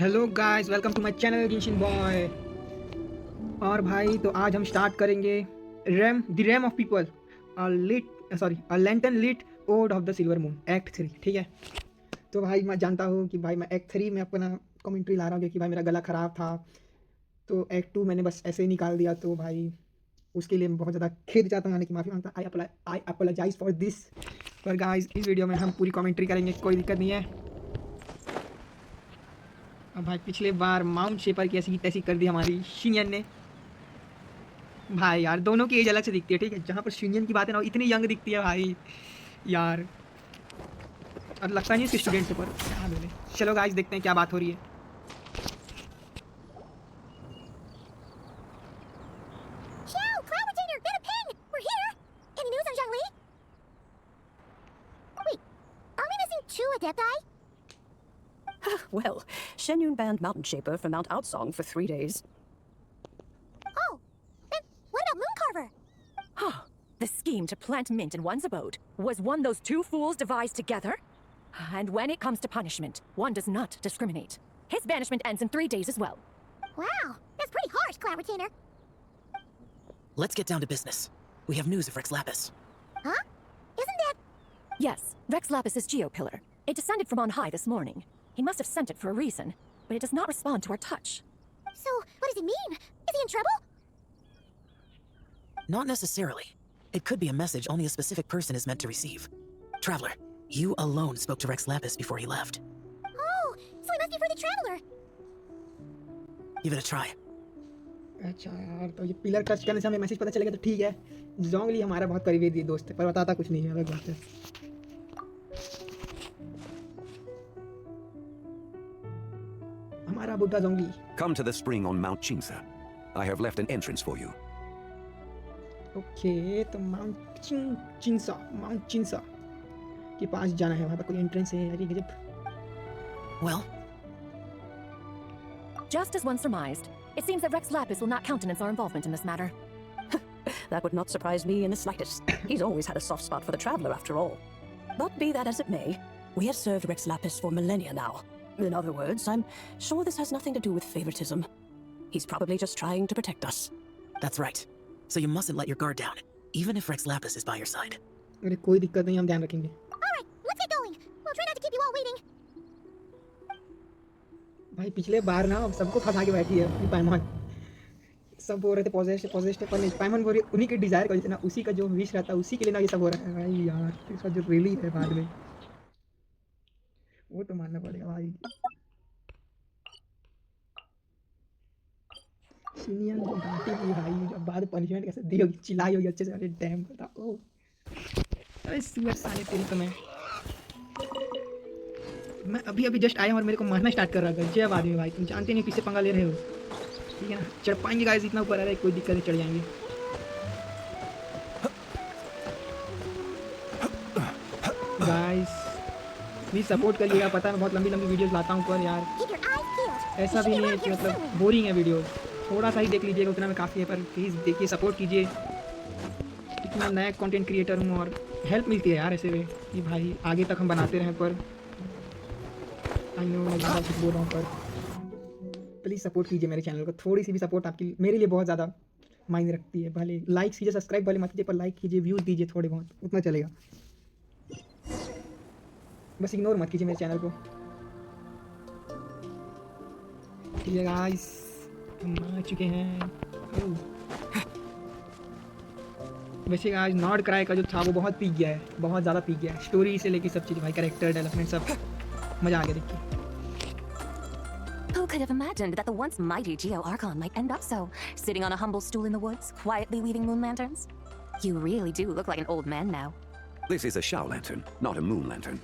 Hello guys, welcome to my channel Genshin boy. और भाई तो आज हम स्टार्ट करेंगे rite of people a lantern lit ode of the silver moon act 3। ठीक है, तो भाई मैं जानता हूँ कि भाई मैं एक्ट 3 में अपना कमेंट्री ला रहा हूँ क्योंकि भाई मेरा गला ख़राब था। तो एक्ट 2 मैंने बस ऐसे ही निकाल दिया, तो भाई उसके लिए मैं बहुत ज़्यादा खेद चाहता हूँ, यानी कि माफ़ी मांगता हूँ। आई अपोलोजाइज फॉर दिस। पर गाइस इस वीडियो में हम पूरी कमेंट्री करेंगे, कोई दिक्कत नहीं है। अब भाई पिछले बार माउंट शेपर की ऐसी तैसी कर दी हमारी शिनियन ने। भाई यार दोनों की एज अलग से दिखती है, ठीक है। जहाँ पर शिनियन की बात है ना, इतनी यंग दिखती है भाई यार, और लगता नहीं इसके स्टूडेंट से। पर क्या बोले, चलो गाइस देखते हैं क्या बात हो रही है। Well, Shenyun banned Mountain Shaper from Mount Outsong for 3 days. Oh, then what about Mooncarver? The scheme to plant mint in one's abode was one those two fools devised together? And when it comes to punishment, one does not discriminate. His banishment ends in 3 days as well. Wow, that's pretty harsh, Cloud Retainer. Let's get down to business. We have news of Rex Lapis. Huh? Isn't that... Yes, Rex Lapis' Geopillar. It descended from on high this morning. He must have sent it for a reason, but it does not respond to our touch. So, what does it mean? Is he in trouble? Not necessarily. It could be a message only a specific person is meant to receive. Traveler, you alone spoke to Rex Lapis before he left. Oh, so he must be for the Traveler. Give it a try. अच्छा यार, तो ये pillar touch करने से हमें message पता चलेगा तो ठीक है। जोंगली हमारा बहुत करीबी दोस्त है, पर बताता कुछ नहीं है, अलग बात है। हमारा बुड्ढा जोंगली। Come to the spring on Mount Chinsa. I have left an entrance for you. Okay, तो माउंट चिंसा के पास जाना है। वहाँ पर कोई एंट्रेंस है? अरे गजब। Well, Just as one surmised, it seems that Rex Lapis will not countenance our involvement in this matter. That would not surprise me in the slightest. He's always had a soft spot for the Traveler, after all. But be that as it may, we have served Rex Lapis for millennia now. In other words, I'm sure this has nothing to do with favoritism. He's probably just trying to protect us. that's right. So you mustn't let your guard down, even if Rex Lapis is by your side. अरे कोई दिक्कत नहीं, हम ध्यान रखेंगे। Alright, let's get going. We'll try not to keep you all waiting. भाई पिछले बार ना सबको फंसा के बैठी है पाइमन। सब बोल रहे थे पॉजिटिव पर नहीं, पाइमन बोल रही उन्हीं के डिजायर का ना, उसी का जो विश रहता है उसी के लिए ना ये सब हो रहा है। भाई यार इसका जो रियली है बाद में वो तो मानना पड़ेगा भाई। सीनियर जो डांटी हुई भाई, जब बाद पनिशमेंट कैसे दी होगी, चिल्लाई होगी अच्छे से। अरे डैम बता ओ, अरे सुअर साले तेरी तो मैं अभी जस्ट आया और मेरे को मारना स्टार्ट कर रहा था। जय आदमी भाई, तुम जानते नहीं किससे पंगा ले रहे हो, ठीक है ना। चढ़ पाएंगे गाइस, इतना ऊपर आ रहा है, कोई दिक्कत नहीं, चढ़ जाएंगे। गाइस प्लीज सपोर्ट करिएगा। पता है मैं बहुत लंबी वीडियोस लाता हूँ, पर यार Keep your eyes peeled. ऐसा भी नहीं है कि मतलब बोरिंग है वीडियो। थोड़ा सा ही देख लीजिएगा, उतना में काफ़ी है। पर प्लीज़ देखिए, सपोर्ट कीजिए। इतना नया कंटेंट क्रिएटर हूँ और हेल्प मिलती है यार ऐसे में कि भाई आगे तक हम बनाते रहें। पर आई नो मैं ज़्यादा कुछ बोल रहा हूँ, पर प्लीज़ सपोर्ट कीजिए मेरे चैनल को। थोड़ी सी भी सपोर्ट आपकी मेरे लिए बहुत ज़्यादा मायने रखती है। भले लाइक कीजिए, सब्सक्राइब भले मत कीजिए, पर लाइक कीजिए, व्यूज़ दीजिए थोड़े बहुत, उतना चलेगा। बस इग्नोर मत कीजिए मेरे चैनल को, ठीक है गाइस। हम आ चुके हैं। वैसे आज नॉर्ड क्राई का जो था वो बहुत पीक गया है, बहुत ज़्यादा पीक गया है। स्टोरी से लेके सब चीज़ भाई, कैरेक्टर डेवलपमेंट सब मज़ा आ गया देख के। Who could have imagined that the once mighty Geo Archon might end up so, sitting on a humble stool in the woods, quietly weaving moon lanterns? You really do look like an old man now. This is a Shao lantern, not a moon lantern.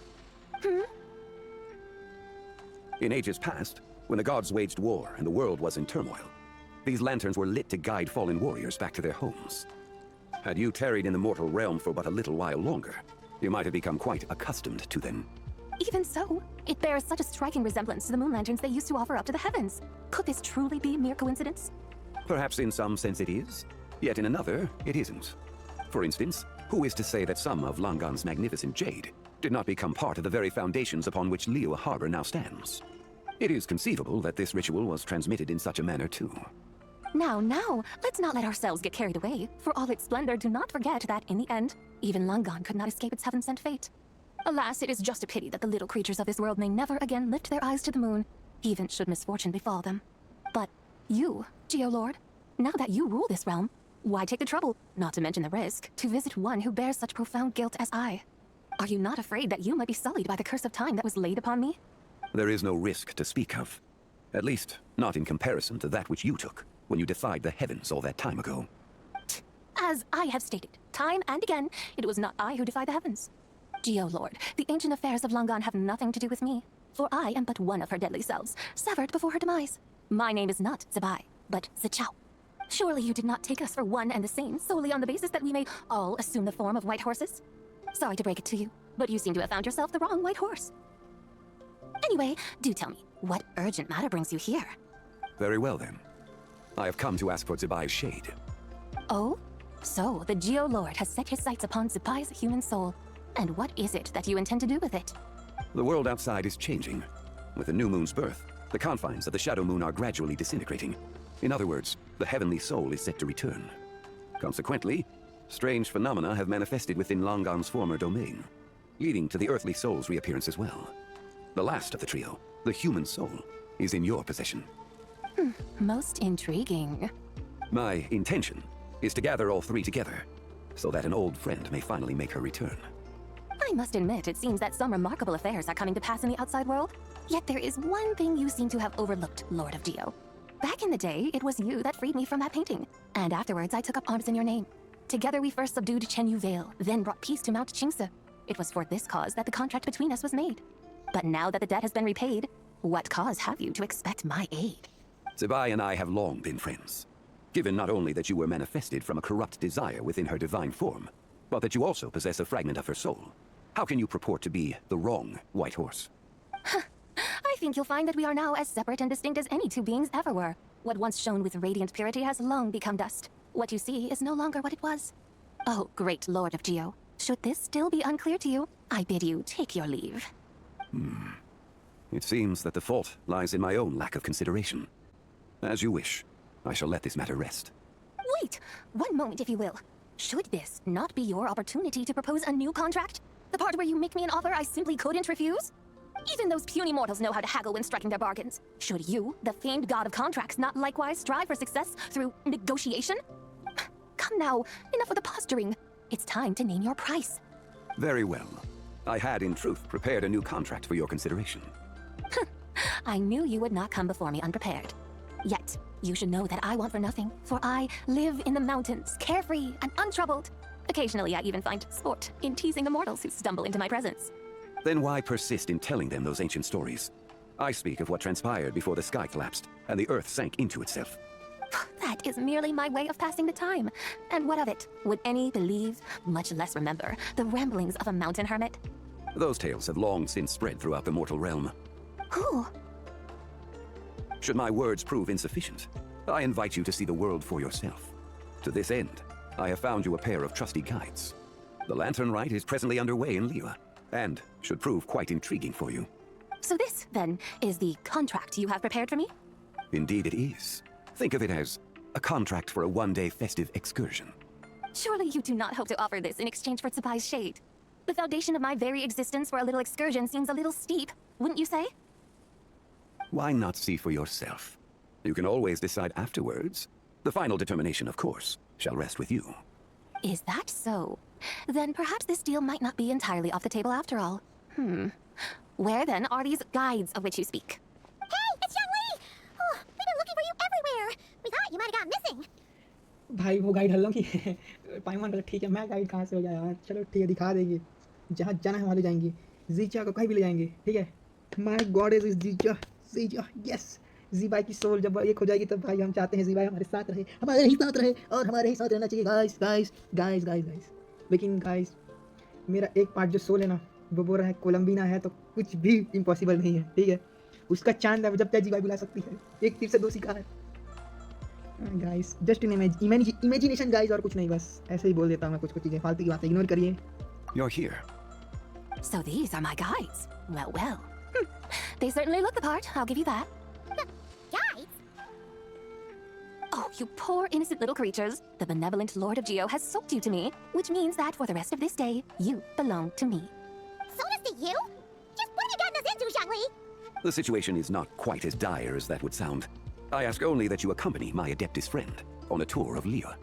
In ages past, when the gods waged war and the world was in turmoil, these lanterns were lit to guide fallen warriors back to their homes. Had you tarried in the mortal realm for but a little while longer, you might have become quite accustomed to them. Even so, it bears such a striking resemblance to the moon lanterns they used to offer up to the heavens. Could this truly be mere coincidence? Perhaps in some sense it is, yet in another it isn't. For instance, who is to say that some of Langan's magnificent jade did not become part of the very foundations upon which Liyue Harbor now stands? It is conceivable that this ritual was transmitted in such a manner too. Now, let's not let ourselves get carried away. For all its splendor, do not forget that, in the end, even Langan could not escape its heaven-sent fate. Alas, it is just a pity that the little creatures of this world may never again lift their eyes to the moon, even should misfortune befall them. But you, Geolord, now that you rule this realm, why take the trouble, not to mention the risk, to visit one who bears such profound guilt as I? Are you not afraid that you might be sullied by the curse of time that was laid upon me? There is no risk to speak of. At least, not in comparison to that which you took when you defied the heavens all that time ago. As I have stated, time and again, it was not I who defied the heavens. Geolord, the ancient affairs of Langan have nothing to do with me, for I am but one of her deadly selves, severed before her demise. My name is not Zebai, but Zichao. Surely you did not take us for one and the same solely on the basis that we may all assume the form of white horses? Sorry to break it to you, but you seem to have found yourself the wrong white horse. Anyway, do tell me, what urgent matter brings you here? Very well then. I have come to ask for Zebai's shade. Oh? So, the Geolord has set his sights upon Zebai's human soul. And what is it that you intend to do with it? The world outside is changing. With the new moon's birth, the confines of the shadow moon are gradually disintegrating. In other words, the heavenly soul is set to return. Consequently, strange phenomena have manifested within Langan's former domain, leading to the earthly soul's reappearance as well. The last of the trio, the human soul, is in your possession. Most intriguing. My intention is to gather all three together, so that an old friend may finally make her return. I must admit, it seems that some remarkable affairs are coming to pass in the outside world. Yet there is one thing you seem to have overlooked, Lord of Geo. Back in the day, it was you that freed me from that painting. And afterwards, I took up arms in your name. Together we first subdued Chenyu Vale, then brought peace to Mount Qingse. It was for this cause that the contract between us was made. But now that the debt has been repaid, what cause have you to expect my aid? Zebai and I have long been friends. Given not only that you were manifested from a corrupt desire within her divine form, but that you also possess a fragment of her soul, how can you purport to be the wrong white horse? I think you'll find that we are now as separate and distinct as any two beings ever were. What once shone with radiant purity has long become dust. What you see is no longer what it was. Oh, great Lord of Geo, should this still be unclear to you, I bid you take your leave. It seems that the fault lies in my own lack of consideration. As you wish. I shall let this matter rest. Wait! One moment, if you will. Should this not be your opportunity to propose a new contract? The part where you make me an offer I simply couldn't refuse? Even those puny mortals know how to haggle when striking their bargains. Should you, the famed god of contracts, not likewise strive for success through negotiation? Come now, enough of the posturing. It's time to name your price. Very well. I had, in truth, prepared a new contract for your consideration. I knew you would not come before me unprepared. Yet, you should know that I want for nothing, for I live in the mountains, carefree and untroubled. Occasionally, I even find sport in teasing the mortals who stumble into my presence. Then why persist in telling them those ancient stories? I speak of what transpired before the sky collapsed and the earth sank into itself. That is merely my way of passing the time. And what of it? Would any believe, much less remember, the ramblings of a mountain hermit? Those tales have long since spread throughout the mortal realm. Who? Should my words prove insufficient, I invite you to see the world for yourself. To this end, I have found you a pair of trusty guides. The Lantern Rite is presently underway in Liyue, and should prove quite intriguing for you. So this, then, is the contract you have prepared for me? Indeed it is. Think of it as a contract for a one-day festive excursion. Surely you do not hope to offer this in exchange for Tsubai's shade. The foundation of my very existence for a little excursion seems a little steep, wouldn't you say? Why not see for yourself? You can always decide afterwards. The final determination, of course, shall rest with you. Is that so? Then perhaps this deal might not be entirely off the table after all. Where then are these guides of which you speak? Hey, it's Young Lee! Oh, we've been looking for you everywhere. We thought you might have gone missing. भाई वो guide हल्लों की पाइमन बोला ठीक है मैं guide कहाँ से हो जाएगा चलो ठीक है दिखा देंगे जहाँ जाना है वहाँ ले जाएंगे जीचा को कहीं भी ले जाएंगे ठीक है माय गॉड इज जीचा जीचा यस ज़ीबाई की सोल जब एक हो जाएगी तब भाई हम चाहते हैं ज़ीबाई हमारे साथ रहे और हमारे ही साथ रहना चाहिए गाइस लेकिन गाइस मेरा एक पार्ट जो सोल है ना वो बोल रहा है कोलंबीना है तो कुछ भी इम्पॉसिबल नहीं है ठीक है उसका चांद है जब तक ज़ीबाई बुला सकती है एक तीर से दो शिकार guys just in imagination guys और कुछ नहीं बस ऐसे ही बोल देता हूँ मैं कुछ चीज़ें फालतू की बातें इग्नोर करिए You're here. So these are my guides. Well. They certainly look the part, I'll give you that. Guides? Oh, you poor innocent little creatures. The benevolent Lord of Geo has sold you to me, which means that for the rest of this day, you belong to me. Sold us to you? Just what have you gotten us into, Zhangli? The situation is not quite as dire as that would sound. I ask only that you accompany my Adeptus friend on a tour of Liyue.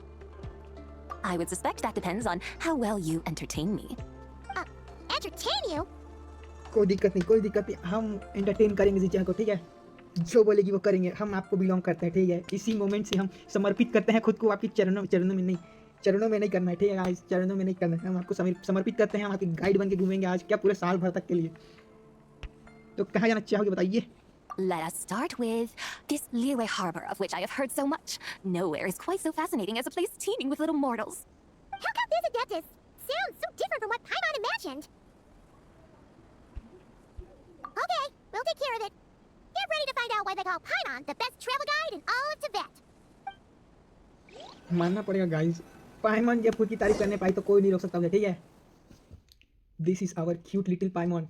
I would suspect that depends on how well you entertain me. Entertain you? कोई दिक्कत नहीं, हम entertain करेंगे जीजा को, ठीक है? जो बोलेगी वो करेंगे, हम आपको बिलोंग करते हैं, ठीक है? इसी मोमेंट से हम समर्पित करते हैं खुद को आपके चरणों में नहीं करना है, ठीक है गाइस? चरणों में नहीं करना है, हम आपको समर्पित करते हैं, हम आपके गाइड बन के घूमेंगे आज क्या पूरे साल भर तक के लिए। तो कहाँ जाना चाहोगे बताइए? Let us start with this Liyue harbor of which I have heard so much. Nowhere is quite so fascinating as a place teeming with little mortals. How come this Adeptus sounds so different from what Paimon imagined? Okay, we'll take care of it. Get ready to find out why they call Paimon the best travel guide in all of Teyvat. मानना पड़ेगा guys, पाइमॉन जब खुद की तारीफ करने पाई तो कोई नहीं रोक सकता मुझे, ठीक है? This is our cute little Paimon.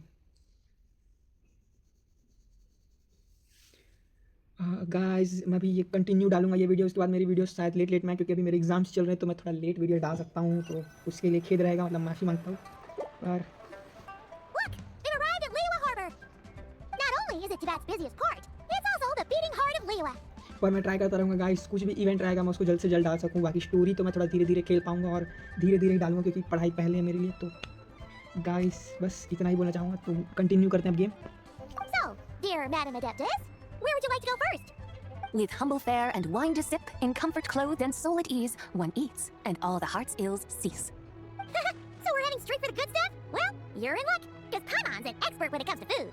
Guys मैं भी ये कंटिन्यू डालूंगा ये वीडियो, उसके बाद मेरी वीडियो शायद लेट में, क्योंकि अभी मेरे एग्जाम्स चल रहे हैं तो मैं थोड़ा लेट वीडियो डाल सकता हूँ, तो उसके लिए खेद रहेगा, मतलब माफ़ी मांगता हूँ। और Look, we've arrived at Liyue Harbor. Not only is it Teyvat's busiest port, it's also the beating heart of Liyue. पर मैं ट्राई करता रहूँगा गाइस, कुछ भी इवेंट रहेगा मैं उसको जल्द से जल्द डाल सकूँ, बाकी स्टोरी तो मैं थोड़ा धीरे धीरे खेल पाऊँगा और धीरे धीरे डालूंगा क्योंकि पढ़ाई पहले है मेरे लिए। तो गाइस बस इतना ही बोलना चाहूँगा, तो कंटिन्यू करते हैं अब game. So, dear Madam Adeptus, where would you like to go first? With humble fare and wine to sip, in comfort clothed and soul at ease, one eats, and all the heart's ills cease. So we're heading straight for the good stuff? Well, you're in luck, because Paimon's an expert when it comes to food.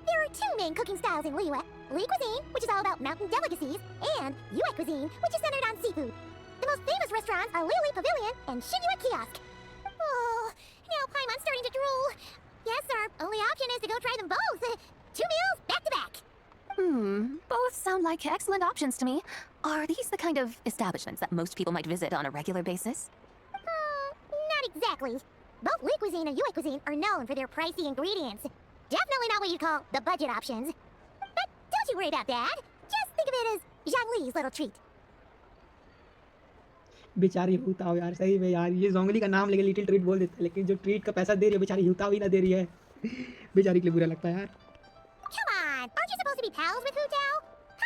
There are two main cooking styles in Liyue. Li cuisine, which is all about mountain delicacies, and Yue cuisine, which is centered on seafood. The most famous restaurants are Liyue Pavilion and Shinyue Kiosk. Oh, now Paimon's starting to drool. Yes, our only option is to go try them both. 2 meals back to back. Both sound like excellent options to me. Are these the kind of establishments that most people might visit on a regular basis? Not exactly. Both Li cuisine and Yue cuisine are known for their pricey ingredients. Definitely not what you'd call the budget options. But don't you worry about that. Just think of it as Zhangli's little treat. बेचारी हुताओ यार, सही में यार, ये जोंगली का नाम लेके little treat बोल देता है, लेकिन जो ट्रीट का पैसा दे रही है बेचारी हुताओ ही ना दे रही है। बेचारी के लिए बुरा लगता है यार। Come on, aren't you supposed to be pals with Hu Tao?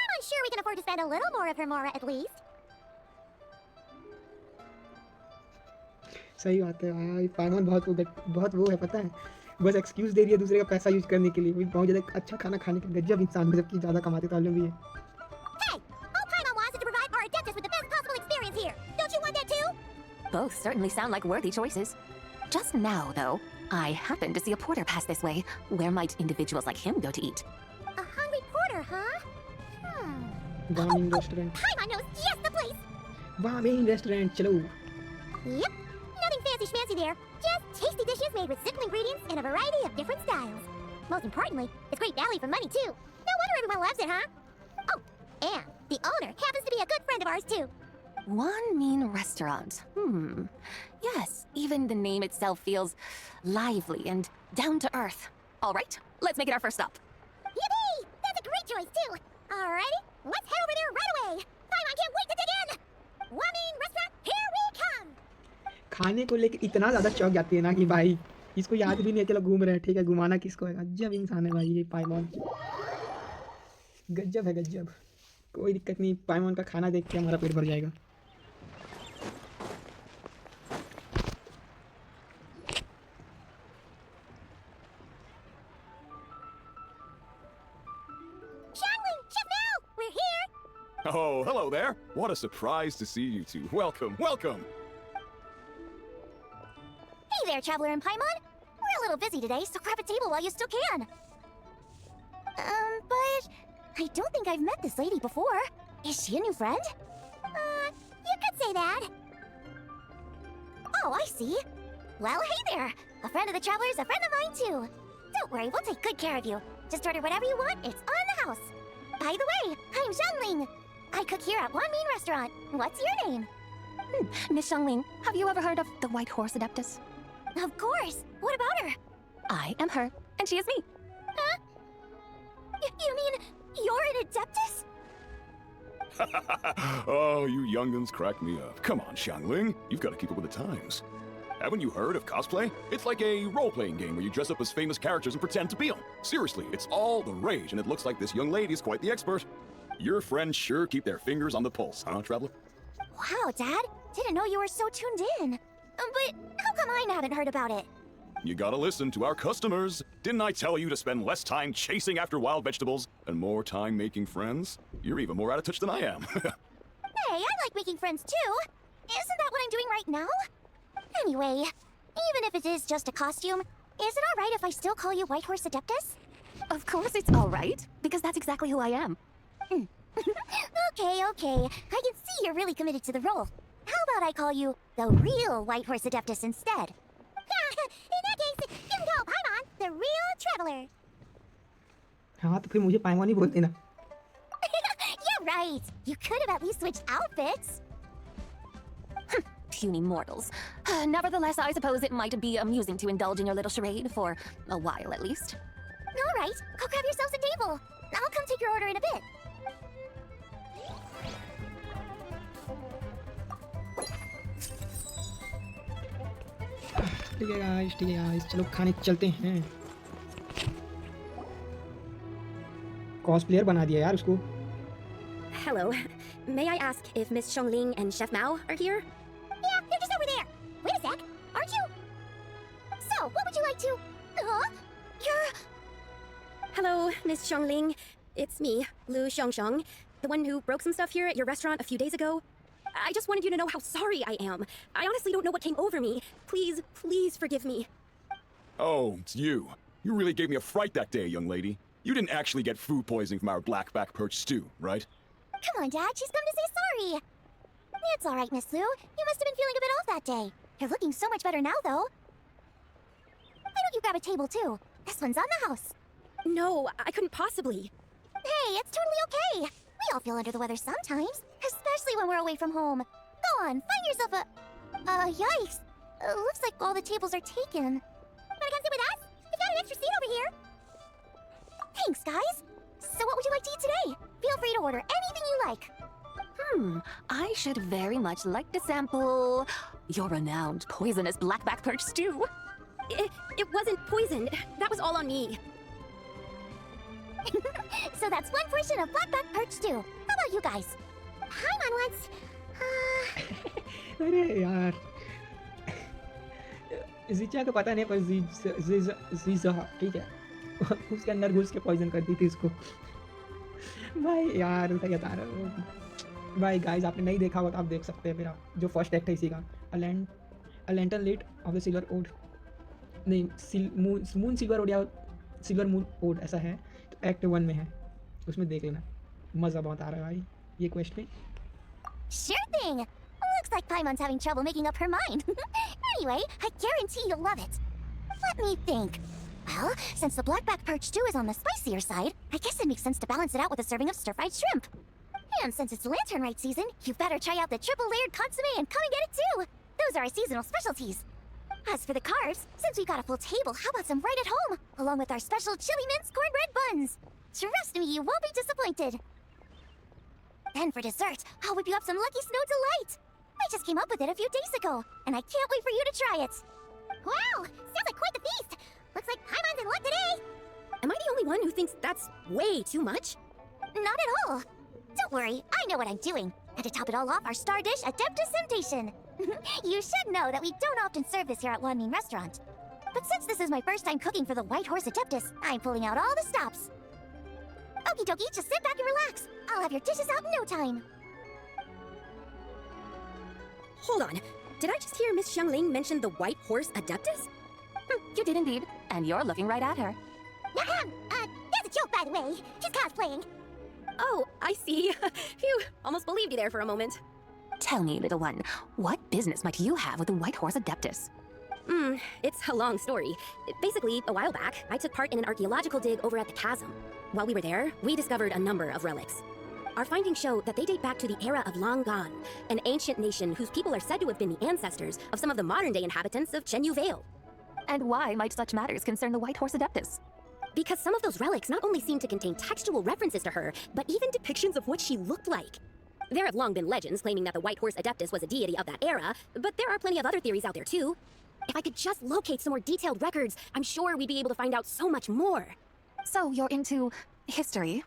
I'm sure we can afford to spend a little more of her mora at least. सही बात है भाई, पाइमॉन बहुत वो है पता है, बस एक्सक्यूज दे रही है दूसरे का पैसा यूज करने के लिए। बहुत ज़्यादा अच्छा खाना खाने के गजब इंसान है, जबकि ज़्यादा कमाते ताल्लुम भी है। Hey, all Paimon wants is to provide our Adeptus with the best possible experience here. Don't you want that too? Both certainly sound like worthy choices. Just now, though, I happened to see a porter pass this way. Where might individuals like him go to eat? A hungry porter, huh? Wanmin restaurant, Paimon knows just the place. Wanmin restaurant चलो। Yep, nothing fancy schmancy there. Just tasty dishes made with simple ingredients in a variety of different styles. Most importantly, it's great value for money too. No wonder everyone loves it, huh? Oh, and the owner happens to be a good friend of ours too. One mean restaurant. Yes, even the name itself feels lively and down to earth. All right, let's make it our first stop. Yippee! That's a great choice too. Alrighty, let's head over there right away. Paimon can't wait to dig in. Wamin restaurant, here we come. खाने को लेके इतना ज़्यादा चौंक जाती है ना कि भाई इसको याद भी नहीं है, चलो घूम रहे हैं, ठीक है, घुमाना किसको है। गजब इंसान है भाई ये पाइमॉन, गजब है गजब। कोई दिक्कत नहीं, पाइमॉन का खाना देख के हमारा पेट भर जाएगा। Shangling, Chef Mel, we're here. Oh, hello there. What a surprise to see you two. Welcome, welcome. Hey there, Traveler and Paimon. We're a little busy today, so grab a table while you still can. But I don't think I've met this lady before. Is she a new friend? You could say that. Oh, I see. Well, hey there. A friend of the Traveler's a friend of mine, too. Don't worry, we'll take good care of you. Just order whatever you want, it's on the house. By the way, I'm Zhangling. I cook here at Wanmin Restaurant. What's your name? Miss Shangling, have you ever heard of the White Horse Adeptus? Of course. What about her? I am her, and she is me. You mean you're an Adeptus? Oh, you young'uns crack me up. Come on, Xiangling. You've got to keep up with the times. Haven't you heard of cosplay? It's like a role-playing game where you dress up as famous characters and pretend to be them. Seriously, it's all the rage, and it looks like this young lady's quite the expert. Your friends sure keep their fingers on the pulse, huh, Traveler? Wow, Dad. Didn't know you were so tuned in. But how come I haven't heard about it? You gotta listen to our customers. Didn't I tell you to spend less time chasing after wild vegetables and more time making friends? You're even more out of touch than I am. Hey, I like making friends too. Isn't that what I'm doing right now? Anyway, even if it is just a costume, is it alright if I still call you White Horse Adeptus? Of course it's all right, because that's exactly who I am. Okay. I can see you're really committed to the role. How about I call you the real White Horse Adeptus instead? In that case, you can call Paimon the real traveler. हाँ तो फिर मुझे पाइमॉन ही बोल देना. You're right. You could have at least switched outfits. Puny mortals. Nevertheless, I suppose it might be amusing to indulge in your little charade, for a while at least. All right, go grab yourselves a table. I'll come take your order in a bit. ठीक है guys चलो खाने चलते हैं. Cosplayer बना दिया यार उसको. Hello. May I ask if Miss Xiangling and Chef Mao are here? Yeah, they're just over there. Wait a sec. Aren't you? So, what would you like to... You're... Hello, Miss Xiangling. It's me, Lu Xiangxiang, the one who broke some stuff here at your restaurant a few days ago. I just wanted you to know how sorry I am. I honestly don't know what came over me. Please forgive me. Oh, it's you. You really gave me a fright that day, young lady. You didn't actually get food poisoning from our blackback perch stew, right? Come on, Dad. She's come to say sorry. It's all right, Miss Lou. You must have been feeling a bit off that day. You're looking so much better now, though. Why don't you grab a table, too? This one's on the house. No, I couldn't possibly. Hey, it's totally okay. We all feel under the weather sometimes, especially when we're away from home. Go on, find yourself a... yikes. Looks like all the tables are taken. Wanna come sit with us? We've got an extra seat over here. Thanks, guys. So what would you like to eat today? Feel free to order anything you like. I should very much like to sample your renowned poisonous blackback perch stew. It wasn't poisoned. That was all on me. So that's one portion of blackback perch stew. How about you guys? Paimon wants... अरे यार जीजा को पता नहीं पर जीजा ठीक है उसके अंदर घुस के पॉइजन कर दी थी इसको. भाई यार क्या बता रहा हूँ भाई. गाइस आपने नहीं देखा होगा तो आप देख सकते हैं. मेरा जो फर्स्ट एक्ट है इसी का अ लैंटर्नलिट ऑफ द सिल्वर ओड नहीं मून सिल्वर ओड या सिल्वर मून ओड ऐसा है. तो एक्ट 1 में है उसमें देख लेना. मज़ा बहुत आ रहा है भाई ये क्वेस्ट में. Sure thing. Looks like Paimon's having trouble making up her mind. Anyway, I guarantee you'll love it. Let me think. Well, since the blackback perch stew is on the spicier side, I guess it makes sense to balance it out with a serving of stir-fried shrimp. And since it's lanternlight season, you better try out the triple-layered consomme and come and get it too. Those are our seasonal specialties. As for the carbs, since we've got a full table, how about some right at home, along with our special chili mince cornbread buns? Trust me, you won't be disappointed. Then for dessert, I'll whip you up some Lucky Snow Delight. I just came up with it a few days ago, and I can't wait for you to try it. Wow, sounds like quite the feast. Looks like Paimon's in luck today. Am I the only one who thinks that's way too much? Not at all. Don't worry, I know what I'm doing. And to top it all off, our star dish, Adeptus Temptation. You should know that we don't often serve this here at Wanmin Restaurant. But since this is my first time cooking for the White Horse Adeptus, I'm pulling out all the stops. Okie dokie, just sit back and relax. I'll have your dishes out in no time. Hold on. Did I just hear Miss Xiangling mention the White Horse Adeptus? You did indeed, and you're looking right at her. That's a joke, by the way. She's cosplaying. Oh, I see. Phew, almost believed you there for a moment. Tell me, little one, what business might you have with the White Horse Adeptus? It's a long story. Basically, a while back, I took part in an archaeological dig over at the chasm. While we were there, we discovered a number of relics. Our findings show that they date back to the era of Long Gone, an ancient nation whose people are said to have been the ancestors of some of the modern-day inhabitants of Chenyu Vale. And why might such matters concern the White Horse Adeptus? Because some of those relics not only seem to contain textual references to her, but even depictions of what she looked like. There have long been legends claiming that the White Horse Adeptus was a deity of that era, but there are plenty of other theories out there too. If I could just locate some more detailed records, I'm sure we'd be able to find out so much more. So you're into history?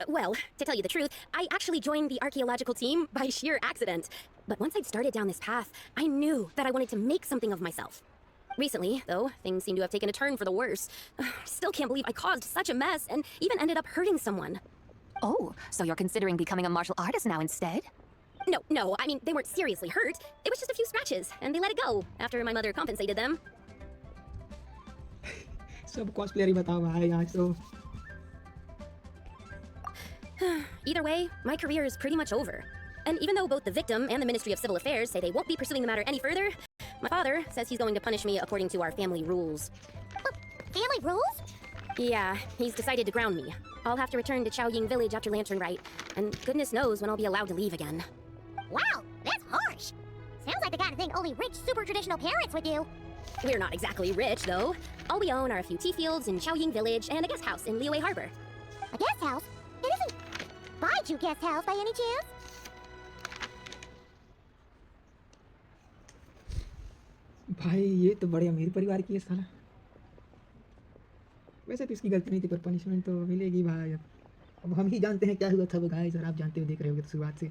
Well, to tell you the truth, I actually joined the archaeological team by sheer accident. But once I'd started down this path, I knew that I wanted to make something of myself. Recently, though, things seem to have taken a turn for the worse. Still can't believe I caused such a mess and even ended up hurting someone. Oh, so you're considering becoming a martial artist now instead? No, I mean, they weren't seriously hurt. It was just a few scratches, and they let it go after my mother compensated them. सब cosplayer ही बताओ भाई आज तो. Either way, my career is pretty much over. And even though both the victim and the Ministry of Civil Affairs say they won't be pursuing the matter any further, my father says he's going to punish me according to our family rules. Family rules? Yeah, he's decided to ground me. I'll have to return to Chaoying Village after Lanternlight, and goodness knows when I'll be allowed to leave again. Wow, that's harsh. Sounds like the kind of thing only rich, super traditional parents would do. We're not exactly rich, though. All we own are a few tea fields in Chaoying Village and a guest house in Liyue Harbor. A guest house? It isn't Baiju guest house by any chance? भाई ये तो बड़े अमीर परिवार की है साला. वैसे तो इसकी गलती नहीं थी पर पनिशमेंट तो मिलेगी भाई. अब हम ही जानते हैं क्या हुआ था वो गाइस, और आप जानते हो, देख रहे होगे तो शुरुआत से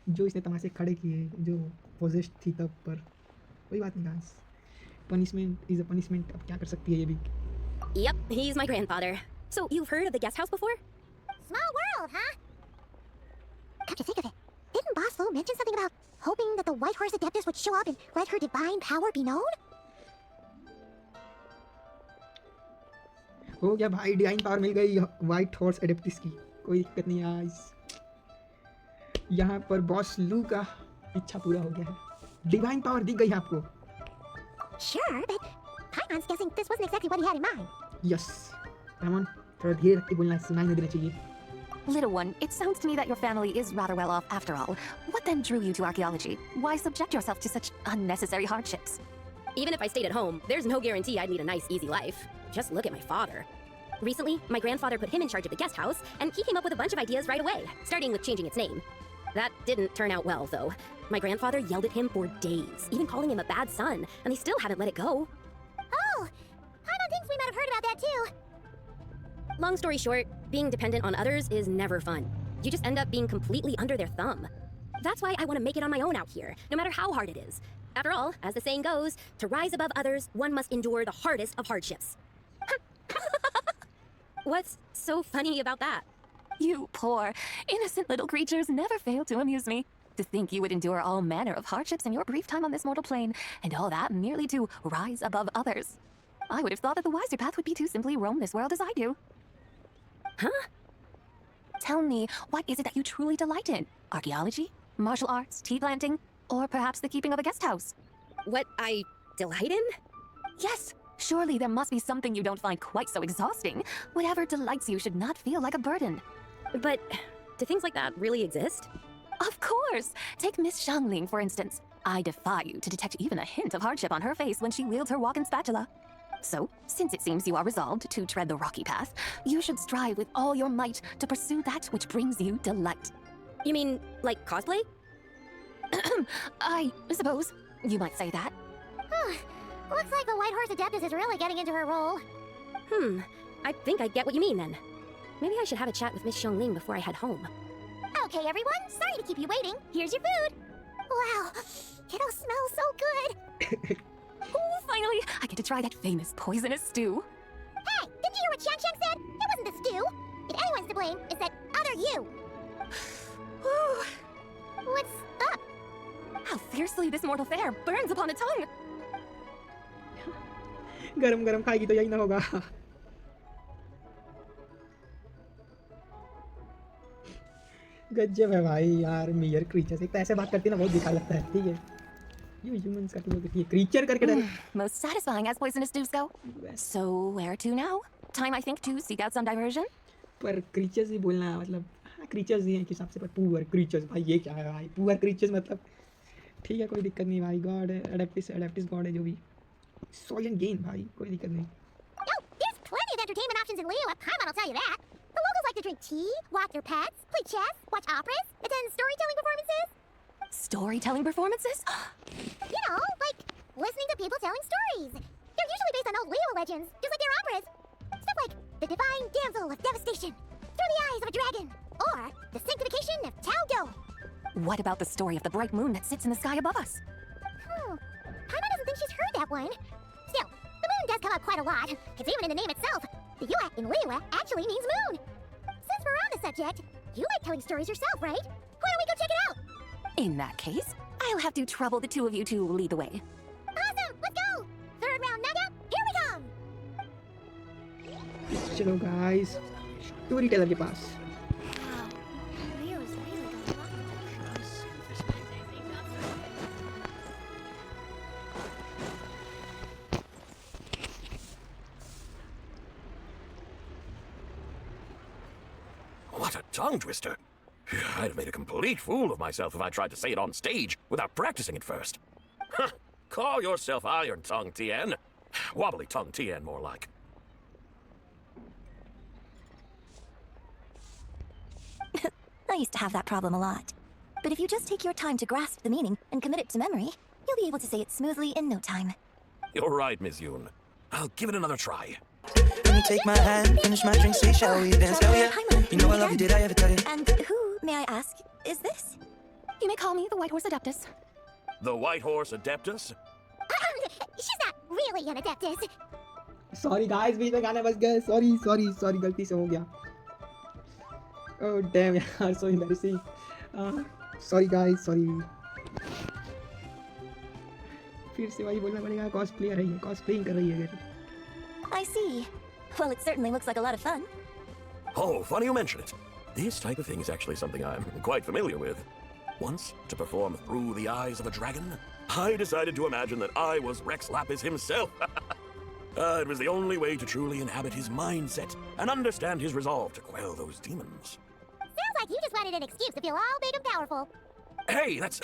जो इसने तमाशे खड़े किए, जो पोजेस्ट थी तब, पर कोई बात नहीं guys. Punishment is a punishment. अब क्या कर सकती है ये भी. Yep, he's my grandfather. So you've heard of the guest house before? Small world, huh? Come to think of it, didn't Boss Lu mention something about hoping that the White Horse Adeptus would show up and let her divine power be known? हो गया भाई, divine power मिल गई white horse एडेप्टिस की. कोई दिक्कत नहीं guys. यहाँ पर बॉस लू का इच्छा पूरा हो गया है. डिवाइन पावर दी गई आपको. Sure, but Paimon's guessing this wasn't exactly what he had in mind. Yes Paimon, थोड़ा धीरे रख के बोलना, सुनाई नहीं देना चाहिए. Little one, it sounds to me that your family is rather well off after all. What then drew you to archaeology? Why subject yourself to such unnecessary hardships? Even if I stayed at home, there's no guarantee I'd lead a nice, easy life. Just look at my father. Recently, my grandfather put him in charge of the guest house, and he came up with a bunch of ideas right away, starting with changing its name. That didn't turn out well, though. My grandfather yelled at him for days, even calling him a bad son, and they still haven't let it go. Oh, Paimon thinks we might have heard about that too. Long story short, being dependent on others is never fun. You just end up being completely under their thumb. That's why I want to make it on my own out here, no matter how hard it is. After all, as the saying goes, to rise above others, one must endure the hardest of hardships. What's so funny about that? You poor, innocent little creatures never fail to amuse me. To think you would endure all manner of hardships in your brief time on this mortal plane, and all that merely to rise above others. I would have thought that the wiser path would be to simply roam this world as I do. Huh? Tell me, what is it that you truly delight in? Archaeology? Martial arts? Tea planting? Or perhaps the keeping of a guest house? What I delight in? Yes! Surely there must be something you don't find quite so exhausting. Whatever delights you should not feel like a burden. But do things like that really exist? Of course! Take Miss Xiangling, for instance. I defy you to detect even a hint of hardship on her face when she wields her walking spatula. So, since it seems you are resolved to tread the rocky path, you should strive with all your might to pursue that which brings you delight. You mean, like cosplay? I suppose you might say that. Looks like the White Horse Adeptus is really getting into her role. I think I get what you mean then. Maybe I should have a chat with Miss Xiangling before I head home. Okay, everyone, sorry to keep you waiting. Here's your food. Wow, it all smells so good. Oh, finally, I get to try that famous poisonous stew. Hey, didn't you hear what Xiang Xiang said? It wasn't the stew. If anyone's to blame, it's that other you. What's up? How fiercely this mortal fare burns upon the tongue. गरम गरम खाएगी तो यही ना होगा. गजब है भाई यार. मेयर क्रीचर एक तो ऐसे बात करती है ना, बहुत दिखा लगता है. ठीक है, ये ह्यूमंस का तो ये क्रीचर करके डर. Most satisfying as poisonous stews go. So where to now? Time, I think, to seek out some diversion. पर क्रीचर्स ही बोलना मतलब, हाँ क्रीचर्स ही हैं एक हिसाब से, पर पुअर क्रीचर्स भाई ये क्या है भाई. पुअर क्रीचर्स मतलब ठीक है, कोई दिक्कत नहीं भाई. गॉड है, एडेप्टिस गॉड है जो भी. Soylent Gain भाई कोई दिक्कत नहीं. Oh, there's plenty of entertainment options in Liyue. Paimon will tell you that. The locals like to drink tea, walk their pets, play chess, watch operas, attend storytelling performances. Storytelling performances? You know, like listening to people telling stories. They're usually based on old Liyue legends, just like their operas. Stuff like the Divine Damsel of Devastation, Through the Eyes of a Dragon, or the Sanctification of Tao Do. What about the story of the bright moon that sits in the sky above us? Paimon doesn't think she's heard that one. Still, the moon does come up quite a lot. It's even in the name itself. The Yue in Liyue actually means moon. Since we're on the subject, you like telling stories yourself, right? Why don't we go check it out? In that case, I'll have to trouble the two of you to lead the way. Awesome! Let's go! Third round naga, here we come! चलो guys, storyteller के पास. What a tongue twister. I'd have made a complete fool of myself if I tried to say it on stage without practicing it first. Huh. Call yourself Iron Tongue, Tien. Wobbly Tongue, Tien, more like. I used to have that problem a lot. But if you just take your time to grasp the meaning and commit it to memory, you'll be able to say it smoothly in no time. You're right, Miss Yoon. I'll give it another try. Can you take my hand, finish my drink, say shall we dance? Hell yeah. You know I love you, did I ever tell you? And who, may I ask, is this? You may call me the White Horse Adeptus. The White Horse Adeptus? She's not really an adeptus. Sorry guys, बीच में गाना बज गया. Sorry गलती से हो गया. Oh damn यार, so embarrassing. Sorry guys, sorry. फिर से वही बोलना पड़ेगा. Cosplayer है ये, cosplaying कर रही है अगर. I see. Well, it certainly looks like a lot of fun. Oh, funny you mention it. This type of thing is actually something I'm quite familiar with. Once, to perform Through the Eyes of a Dragon, I decided to imagine that I was Rex Lapis himself. It was the only way to truly inhabit his mindset and understand his resolve to quell those demons. Sounds like you just wanted an excuse to feel all big and powerful. Hey, that's...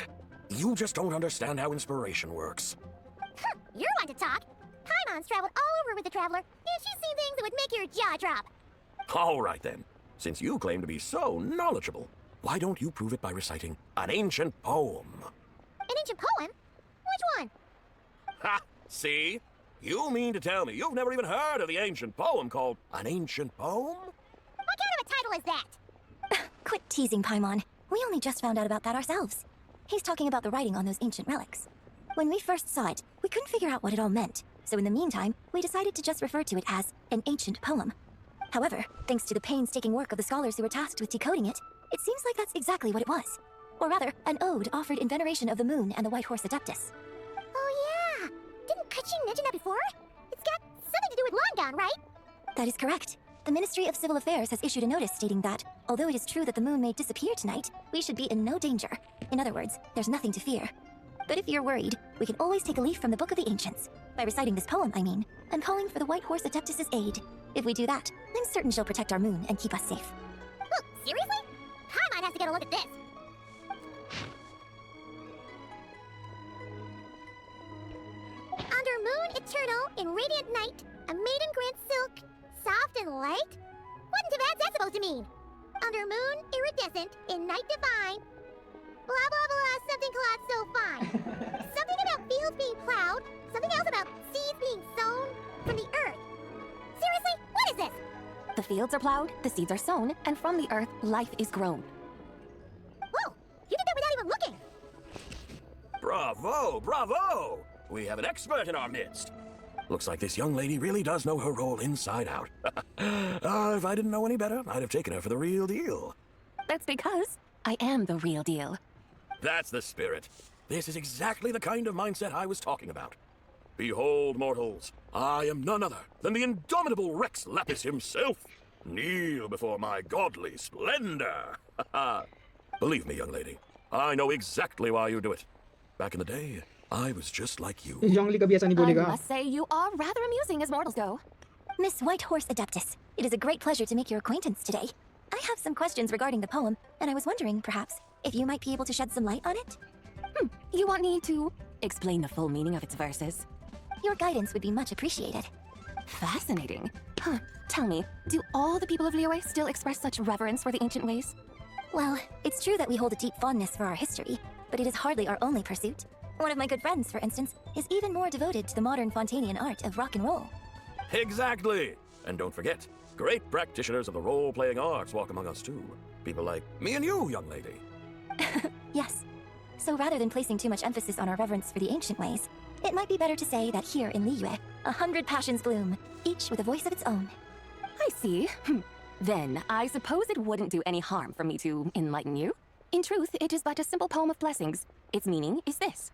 You just don't understand how inspiration works. You're one to talk. Paimon's traveled all over with the Traveler, and she's seen things that would make your jaw drop. All right then. Since you claim to be so knowledgeable, why don't you prove it by reciting an ancient poem? An ancient poem? Which one? Ha! See? You mean to tell me you've never even heard of the ancient poem called An Ancient Poem? What kind of a title is that? Quit teasing, Paimon. We only just found out about that ourselves. He's talking about the writing on those ancient relics. When we first saw it, we couldn't figure out what it all meant. So in the meantime, we decided to just refer to it as an ancient poem. However, thanks to the painstaking work of the scholars who were tasked with decoding it, it seems like that's exactly what it was. Or rather, an ode offered in veneration of the moon and the White Horse Adeptus. Oh yeah! Didn't Kachin mention that before? It's got something to do with Longon, right? That is correct. The Ministry of Civil Affairs has issued a notice stating that, although it is true that the moon may disappear tonight, we should be in no danger. In other words, there's nothing to fear. But if you're worried, we can always take a leaf from the Book of the Ancients. By reciting this poem, I mean, and calling for the White Horse Adeptus' aid. If we do that, I'm certain she'll protect our moon and keep us safe. Look, seriously? Paimon has to get a look at this. Under moon eternal, in radiant night, a maiden grants silk, soft and light? What in Teyvat's that supposed to mean? Under moon iridescent, in night divine, blah blah blah, something cloud so fine. Something about fields being plowed, something else about seeds being sown from the earth. Seriously, what is this? The fields are plowed, the seeds are sown, and from the earth, life is grown. Whoa, you did that without even looking. Bravo, bravo! We have an expert in our midst. Looks like this young lady really does know her role inside out. If I didn't know any better, I'd have taken her for the real deal. That's because I am the real deal. That's the spirit. This is exactly the kind of mindset I was talking about. Behold, mortals, I am none other than the indomitable Rex Lapis himself. Kneel before my godly splendor. Believe me, young lady, I know exactly why you do it. Back in the day, I was just like you. I must say, you are rather amusing as mortals go. Miss White Horse Adeptus, it is a great pleasure to make your acquaintance today. I have some questions regarding the poem, and I was wondering, perhaps, if you might be able to shed some light on it? You want me to explain the full meaning of its verses? Your guidance would be much appreciated. Fascinating. Huh. Tell me, do all the people of Liyue still express such reverence for the ancient ways? Well, it's true that we hold a deep fondness for our history, but it is hardly our only pursuit. One of my good friends, for instance, is even more devoted to the modern Fontanian art of rock and roll. Exactly! And don't forget, great practitioners of the role-playing arts walk among us too. People like me and you, young lady. Yes. So rather than placing too much emphasis on our reverence for the ancient ways, it might be better to say that here in Liyue, 100 passions bloom, each with a voice of its own. I see. Then, I suppose it wouldn't do any harm for me to enlighten you. In truth, it is but a simple poem of blessings. Its meaning is this.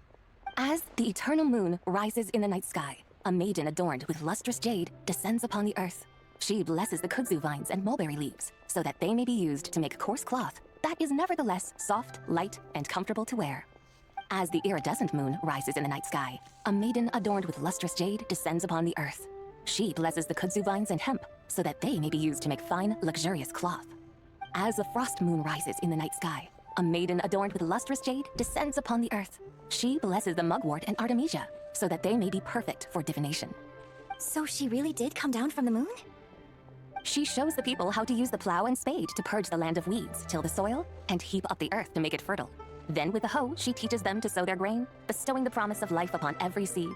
As the eternal moon rises in the night sky, a maiden adorned with lustrous jade descends upon the earth. She blesses the kudzu vines and mulberry leaves, so that they may be used to make coarse cloth that is nevertheless soft, light, and comfortable to wear. As the iridescent moon rises in the night sky, a maiden adorned with lustrous jade descends upon the earth. She blesses the kudzu vines and hemp, so that they may be used to make fine, luxurious cloth. As the frost moon rises in the night sky, a maiden adorned with lustrous jade descends upon the earth. She blesses the mugwort and artemisia, so that they may be perfect for divination. So she really did come down from the moon? She shows the people how to use the plow and spade to purge the land of weeds, till the soil, and heap up the earth to make it fertile. Then with the hoe, she teaches them to sow their grain, bestowing the promise of life upon every seed.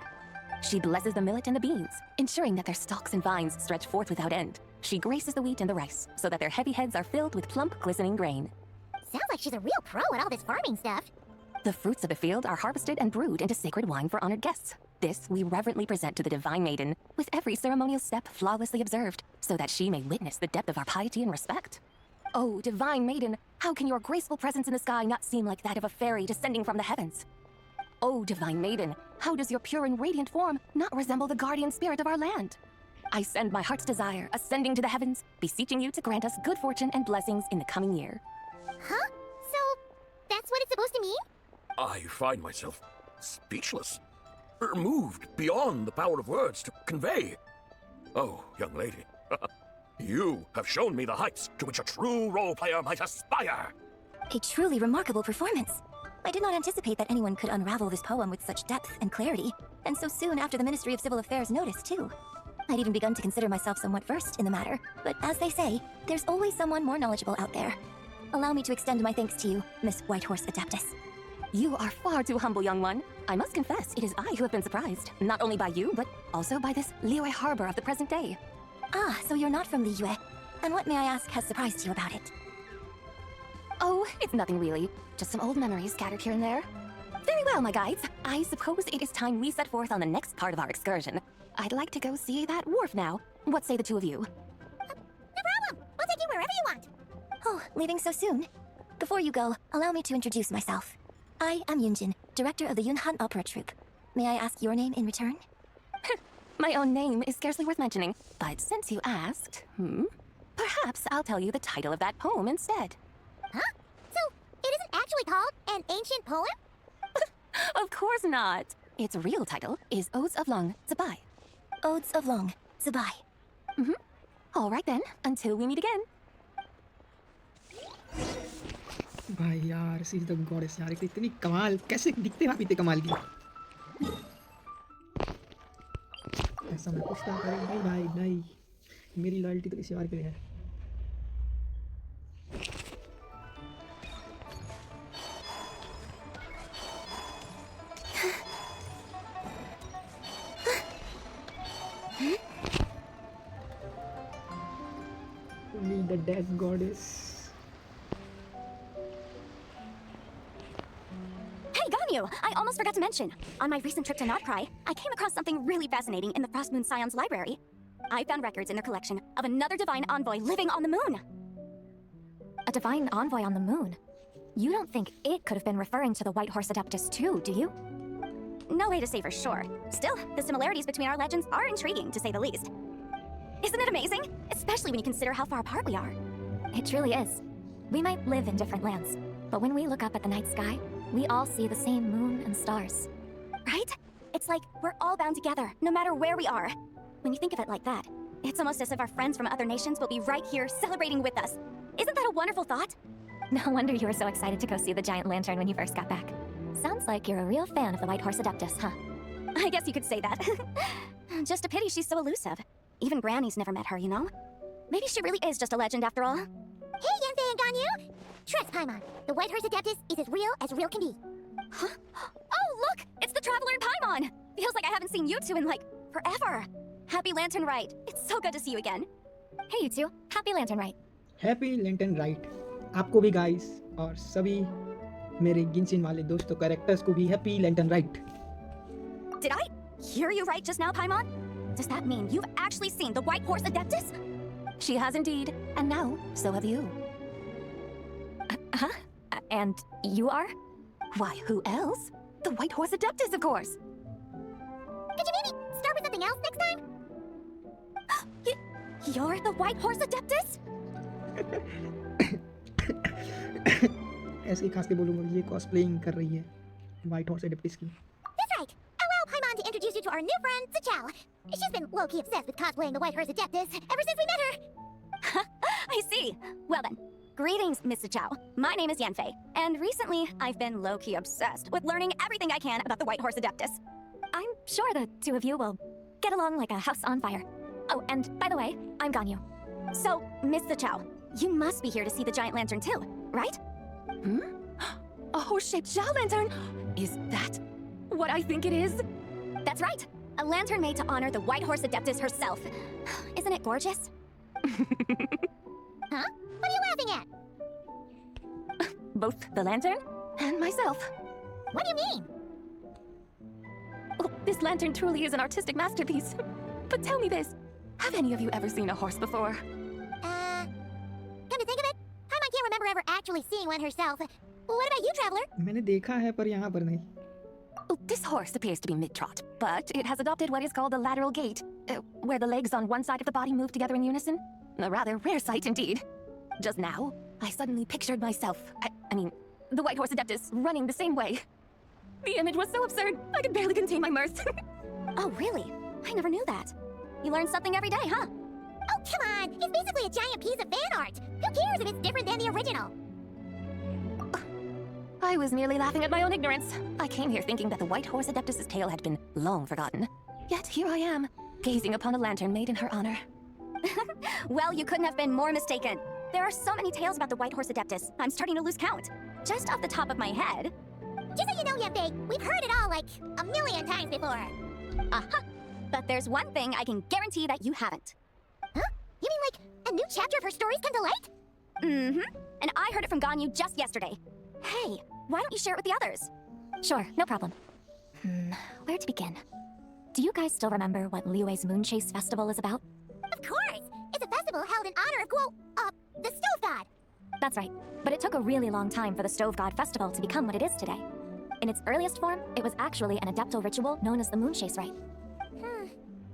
She blesses the millet and the beans, ensuring that their stalks and vines stretch forth without end. She graces the wheat and the rice, so that their heavy heads are filled with plump, glistening grain. Sounds like she's a real pro at all this farming stuff. The fruits of the field are harvested and brewed into sacred wine for honored guests. This we reverently present to the divine maiden, with every ceremonial step flawlessly observed, so that she may witness the depth of our piety and respect. Oh, divine maiden, how can your graceful presence in the sky not seem like that of a fairy descending from the heavens? Oh, divine maiden, how does your pure and radiant form not resemble the guardian spirit of our land? I send my heart's desire, ascending to the heavens, beseeching you to grant us good fortune and blessings in the coming year. Huh? So, that's what it's supposed to mean? I find myself speechless, moved beyond the power of words to convey. Oh, young lady, you have shown me the heights to which a true role player might aspire. A truly remarkable performance. I did not anticipate that anyone could unravel this poem with such depth and clarity, and so soon after the Ministry of Civil Affairs noticed, too. I'd even begun to consider myself somewhat versed in the matter, but as they say, there's always someone more knowledgeable out there. Allow me to extend my thanks to you, Miss Whitehorse Adeptus. You are far too humble, young one. I must confess, it is I who have been surprised, not only by you, but also by this Liyue harbor of the present day. Ah, so you're not from Liyue. And what, may I ask, has surprised you about it? Oh, it's nothing really. Just some old memories scattered here and there. Very well, my guides. I suppose it is time we set forth on the next part of our excursion. I'd like to go see that wharf now. What say the two of you? No problem. We'll take you wherever you want. Oh, leaving so soon? Before you go, allow me to introduce myself. I am Yunjin, director of the Yunhan Opera Troupe. May I ask your name in return? My own name is scarcely worth mentioning, but since you asked, perhaps I'll tell you the title of that poem instead. Huh? So, it isn't actually called an ancient poem? Of course not. Its real title is Odes of Long Zabai. Odes of Long Zabai. All right then, until we meet again. भाई यार सी is the goddess यार, इतनी कमाल कैसे दिखते भाभी इतने कमाल की। ऐसा मैं कुछ ना करूँ नहीं भाई, नहीं, मेरी लॉयल्टी तो किसी और के लिए है। Only the death goddess. Hey, Ganyu! I almost forgot to mention. On my recent trip to Notcry, I came across something really fascinating in the Frostmoon Scion's library. I found records in their collection of another divine envoy living on the moon. A divine envoy on the moon? You don't think it could have been referring to the Whitehorse Adeptus too, do you? No way to say for sure. Still, the similarities between our legends are intriguing, to say the least. Isn't it amazing? Especially when you consider how far apart we are. It truly is. We might live in different lands, but when we look up at the night sky, we all see the same moon and stars. Right? It's like we're all bound together, no matter where we are. When you think of it like that, it's almost as if our friends from other nations will be right here celebrating with us. Isn't that a wonderful thought? No wonder you were so excited to go see the giant lantern when you first got back. Sounds like you're a real fan of the Whitehorse Adeptus, huh? I guess you could say that. Just a pity she's so elusive. Even Granny's never met her, you know? Maybe she really is just a legend after all. Hey, Yanfei and Ganyu! Trust Paimon. The White Horse Adeptus is as real can be. Huh? Oh, look! It's the Traveler and Paimon! Feels like I haven't seen you two in, like, forever. Happy Lanternlit. It's so good to see you again. Hey, you two. Happy Lanternlit. Happy lantern right आपको भी guys और सभी मेरे गिंशिन वाले दोस्तों characters को भी happy lantern right. Did I hear you right just now, Paimon? Does that mean you've actually seen the White Horse Adeptus? She has indeed, and now so have you. Huh? And you are? Why, who else? The White Horse Adeptus, of course! Could you maybe start with something else next time? You're the White Horse Adeptus? ऐसे ही खास के बोलूँगा ये कॉस्प्लेइंग कर रही है white horse एडेप्टिस की. That's right. Allow Paimon to introduce you to our new friend, Zichao. She's been low-key obsessed with cosplaying the White Horse Adeptus ever since we met her. I see. Well then, greetings, Mr. Chow. My name is Yanfei, and recently I've been low-key obsessed with learning everything I can about the White Horse Adeptus. I'm sure the two of you will get along like a house on fire. Oh, and by the way, I'm Ganyu. So, Mr. Chow, you must be here to see the giant lantern too, right? Hmm? A horse-shaped Xiao lantern? Is that what I think it is? That's right. A lantern made to honor the White Horse Adeptus herself. Isn't it gorgeous? Huh? What are you laughing at? Both the lantern and myself. What do you mean? Oh, this lantern truly is an artistic masterpiece. But tell me this, have any of you ever seen a horse before? Come to think of it, Paimon can't remember ever actually seeing one herself. What about you, Traveler? मैंने देखा है पर यहाँ पर नहीं. Oh, this horse appears to be mid-trot, but it has adopted what is called a lateral gait, where the legs on one side of the body move together in unison. A rather rare sight indeed. Just now, I suddenly pictured myself, I mean, the White Horse Adeptus running the same way. The image was so absurd, I could barely contain my mirth. Oh, really? I never knew that. You learn something every day, huh? Oh, come on! It's basically a giant piece of fan art! Who cares if it's different than the original? I was merely laughing at my own ignorance. I came here thinking that the White Horse Adeptus' tale had been long forgotten. Yet here I am, gazing upon a lantern made in her honor. Well, you couldn't have been more mistaken. There are so many tales about the White Horse Adeptus, I'm starting to lose count. Just off the top of my head. Just so you know, Yanfei, we've heard it all like a million times before. Uh-huh. But there's one thing I can guarantee that you haven't. Huh? You mean like a new chapter of her stories come to light? Mm-hmm. And I heard it from Ganyu just yesterday. Hey, why don't you share it with the others? Sure, no problem. Where to begin? Do you guys still remember what Liyue's Moonchase Festival is about? Of course! It's a festival held in honor of, the Stove God. That's right. But it took a really long time for the Stove God Festival to become what it is today. In its earliest form, it was actually an adeptal ritual known as the Moonchase Rite.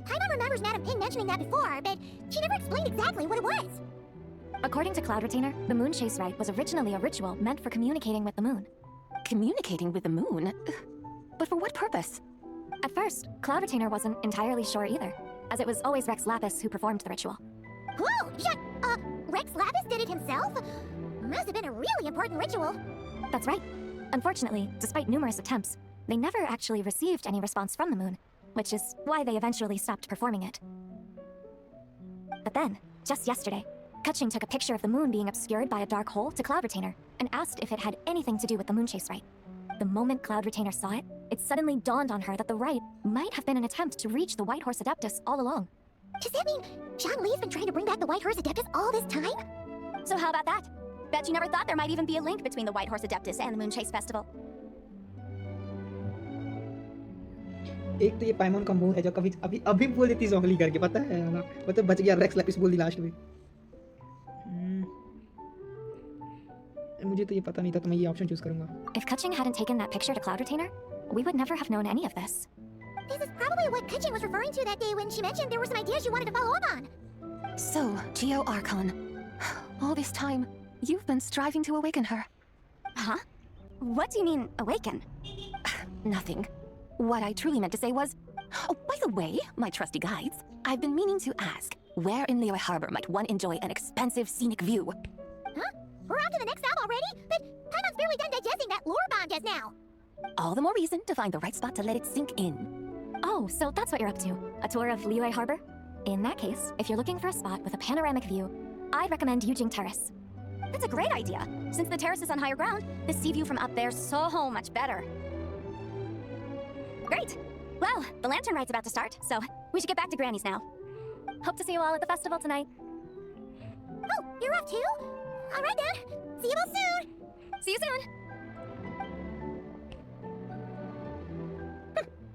Paimon remembers Madame Ping mentioning that before, but she never explained exactly what it was. According to Cloud Retainer, the Moonchase Rite was originally a ritual meant for communicating with the moon. Communicating with the moon? But for what purpose? At first, Cloud Retainer wasn't entirely sure either, as it was always Rex Lapis who performed the ritual. Whoa! Rex Lapis did it himself? Must have been a really important ritual. That's right. Unfortunately, despite numerous attempts, they never actually received any response from the moon, which is why they eventually stopped performing it. But then, just yesterday, Kutching took a picture of the moon being obscured by a dark hole to Cloud Retainer and asked if it had anything to do with the Moonchase Rite. The moment Cloud Retainer saw it, it suddenly dawned on her that the rite might have been an attempt to reach the White Horse Adeptus all along. Does that mean Zhongli's been trying to bring back the White Horse Adeptus all this time? So how about that? Bet you never thought there might even be a link between the White Horse Adeptus and the Moonchase Festival. एक तो ये पाइमॉन का मुंह है जो कभी अभी बोल देती जोंगली करके पता है ना मतलब बच गया रेक्स लैपिस बोल दी लास्ट में. मुझे तो ये पता नहीं था तो मैं ये ऑप्शन चूज करूंगा. If Kutching hadn't taken that picture to Cloud Retainer, we would never have known any of this. This is probably what Kutching was referring to that day when she mentioned there were some ideas she wanted to follow up on. So, Geo Archon, all this time, you've been striving to awaken her. Huh? What do you mean, awaken? Nothing. What I truly meant to say was... Oh, by the way, my trusty guides, I've been meaning to ask, where in Liyue Harbor might one enjoy an expansive scenic view? Huh? We're on to the next stop already? But Paimon's barely done digesting that lore bomb just now. All the more reason to find the right spot to let it sink in. Oh, so that's what you're up to. A tour of Liyue Harbor? In that case, if you're looking for a spot with a panoramic view, I'd recommend Yujing Terrace. That's a great idea. Since the terrace is on higher ground, the sea view from up there's so much better. Great. Well, the lantern ride's about to start, so we should get back to Granny's now. Hope to see you all at the festival tonight. Oh, you're off too? All right then. See you both soon. See you soon.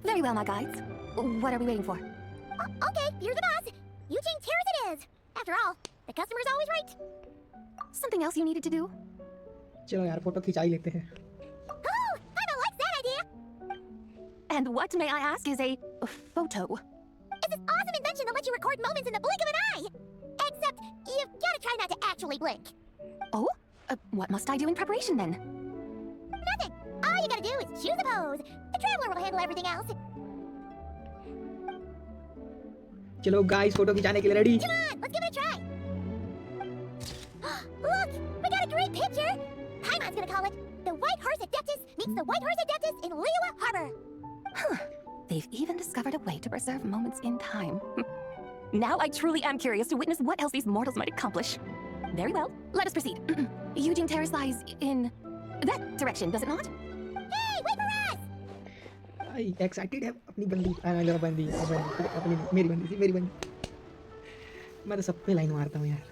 Very well, my guides. What are we waiting for? Okay, you're the boss. Yujing Terrace it is. After all, the customer's always right. Something else you needed to do? चलो यार photo खिंचा ही लेते हैं. Oh, Paimon likes that idea. And what, may I ask, is a photo? It's this awesome invention that lets you record moments in the blink of an eye. Except, you've got to try not to actually blink. Oh? What must I do in preparation then? Nothing. All you gotta do is choose a pose. The Traveler will handle everything else. चलो guys photo खिंचाने के लिए ready. Come on, let's give it a try. Look, we got a great picture. Paimon's gonna call it The White Horse Adeptus meets the White Horse Adeptus in Liyue Harbor. Huh. They've even discovered a way to preserve moments in time. Now I truly am curious to witness what else these mortals might accomplish. Very well, let us proceed. Yujing Terrace lies in that direction, does it not? Hey, wait for us! I excited है अपनी बंदी. बंदी अपनी मेरी बंदी. मैं तो सब पे लाइन मारता हूँ यार.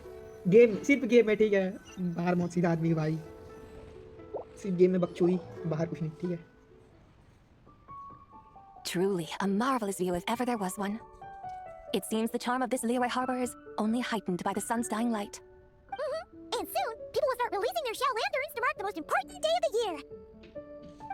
गेम सिर्फ गेम में ठीक है. बाहर बहुत सीधा आदमी है भाई. सिर्फ गेम में बकचोदी, बाहर कुछ नहीं. ठीक है. Truly a marvelous view if ever there was one. It seems the charm of this Liyue Harbor is only heightened by the sun's dying light. And soon, people will start releasing their shell lanterns to mark the most important day of the year.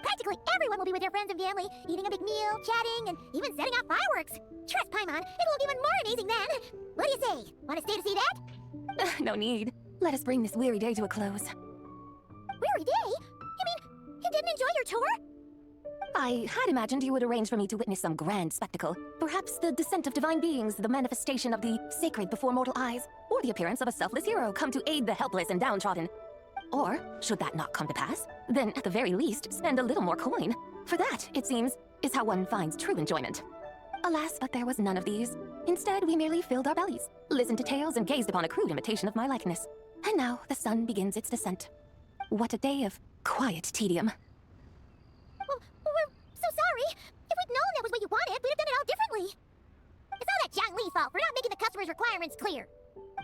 Practically everyone will be with their friends and family, eating a big meal, chatting, and even setting off fireworks. Trust Paimon, it'll look even more amazing then. What do you say? Want to stay to see that? No need. Let us bring this weary day to a close. Weary day? You mean, you didn't enjoy your tour? I had imagined you would arrange for me to witness some grand spectacle. Perhaps the descent of divine beings, the manifestation of the sacred before mortal eyes, or the appearance of a selfless hero come to aid the helpless and downtrodden. Or, should that not come to pass, then at the very least, spend a little more coin. For that, it seems, is how one finds true enjoyment. Alas, but there was none of these. Instead, we merely filled our bellies, listened to tales, and gazed upon a crude imitation of my likeness. And now the sun begins its descent. What a day of quiet tedium. Well, we're so sorry. If we'd known that was what you wanted, we'd have done it all differently. It's all that Zhang Li's fault for not making the customer's requirements clear.